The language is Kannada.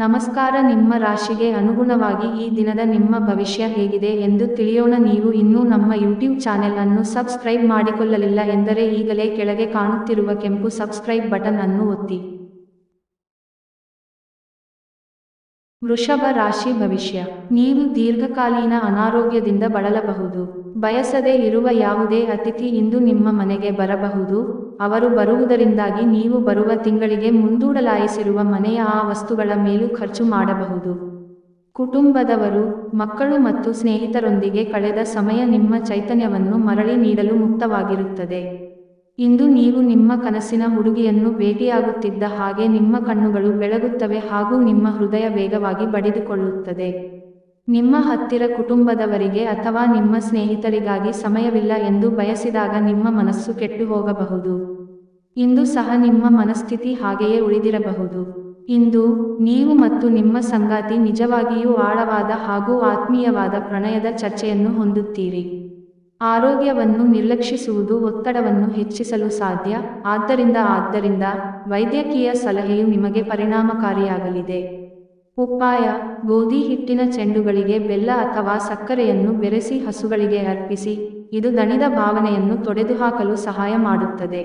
ನಮಸ್ಕಾರ. ನಿಮ್ಮ ರಾಶಿಗೆ ಅನುಗುಣವಾಗಿ ಈ ದಿನದ ನಿಮ್ಮ ಭವಿಷ್ಯ ಹೇಗಿದೆ ಎಂದು ತಿಳಿಯೋಣ. ನೀವು ಇನ್ನೂ ನಮ್ಮ ಯೂಟ್ಯೂಬ್ ಚಾನೆಲ್ ಅನ್ನು ಸಬ್ಸ್ಕ್ರೈಬ್ ಮಾಡಿಕೊಳ್ಳಲಿಲ್ಲ ಎಂದರೆ ಈಗಲೇ ಕೆಳಗೆ ಕಾಣುತ್ತಿರುವ ಕೆಂಪು ಸಬ್ಸ್ಕ್ರೈಬ್ ಬಟನ್ ಅನ್ನು ಒತ್ತಿ. ವೃಷಭ ರಾಶಿ ಭವಿಷ್ಯ. ನೀವು ದೀರ್ಘಕಾಲೀನ ಅನಾರೋಗ್ಯದಿಂದ ಬಳಲಬಹುದು. ಬಯಸದೇ ಇರುವ ಯಾವುದೇ ಅತಿಥಿ ಇಂದು ನಿಮ್ಮ ಮನೆಗೆ ಬರಬಹುದು. ಅವರು ಬರುವುದರಿಂದಾಗಿ ನೀವು ಬರುವ ತಿಂಗಳಿಗೆ ಮುಂದೂಡಲಾಯಿಸಿರುವ ಮನೆಯ ಆ ವಸ್ತುಗಳ ಮೇಲೂ ಖರ್ಚು ಮಾಡಬಹುದು. ಕುಟುಂಬದವರು, ಮಕ್ಕಳು ಮತ್ತು ಸ್ನೇಹಿತರೊಂದಿಗೆ ಕಳೆದ ಸಮಯ ನಿಮ್ಮ ಚೈತನ್ಯವನ್ನು ಮರಳಿ ನೀಡಲು ಮುಕ್ತವಾಗಿರುತ್ತದೆ. ಇಂದು ನೀವು ನಿಮ್ಮ ಕನಸಿನ ಹುಡುಗಿಯನ್ನು ಭೇಟಿಯಾಗುತ್ತಿದ್ದ ಹಾಗೆ ನಿಮ್ಮ ಕಣ್ಣುಗಳು ಬೆಳಗುತ್ತವೆ ಹಾಗೂ ನಿಮ್ಮ ಹೃದಯ ವೇಗವಾಗಿ ಬಡಿದುಕೊಳ್ಳುತ್ತದೆ. ನಿಮ್ಮ ಹತ್ತಿರ ಕುಟುಂಬದವರಿಗೆ ಅಥವಾ ನಿಮ್ಮ ಸ್ನೇಹಿತರಿಗಾಗಿ ಸಮಯವಿಲ್ಲ ಎಂದು ಬಯಸಿದಾಗ ನಿಮ್ಮ ಮನಸ್ಸು ಕೆಟ್ಟು ಹೋಗಬಹುದು. ಇಂದು ಸಹ ನಿಮ್ಮ ಮನಸ್ಥಿತಿ ಹಾಗೆಯೇ ಉಳಿದಿರಬಹುದು. ಇಂದು ನೀವು ಮತ್ತು ನಿಮ್ಮ ಸಂಗಾತಿ ನಿಜವಾಗಿಯೂ ಆಳವಾದ ಹಾಗೂ ಆತ್ಮೀಯವಾದ ಪ್ರಣಯದ ಚರ್ಚೆಯನ್ನು ಹೊಂದುತ್ತೀರಿ. ಆರೋಗ್ಯವನ್ನು ನಿರ್ಲಕ್ಷಿಸುವುದು ಒತ್ತಡವನ್ನು ಹೆಚ್ಚಿಸಲು ಸಾಧ್ಯ. ಆದ್ದರಿಂದ ವೈದ್ಯಕೀಯ ಸಲಹೆಯು ನಿಮಗೆ ಪರಿಣಾಮಕಾರಿಯಾಗಲಿದೆ. ಉಪಾಯ: ಗೋಧಿ ಹಿಟ್ಟಿನ ಚೆಂಡುಗಳಿಗೆ ಬೆಲ್ಲ ಅಥವಾ ಸಕ್ಕರೆಯನ್ನು ಬೆರೆಸಿ ಹಸುಗಳಿಗೆ ಅರ್ಪಿಸಿ. ಇದು ದಣಿದ ಭಾವನೆಯನ್ನು ತೊಡೆದುಹಾಕಲು ಸಹಾಯ ಮಾಡುತ್ತದೆ.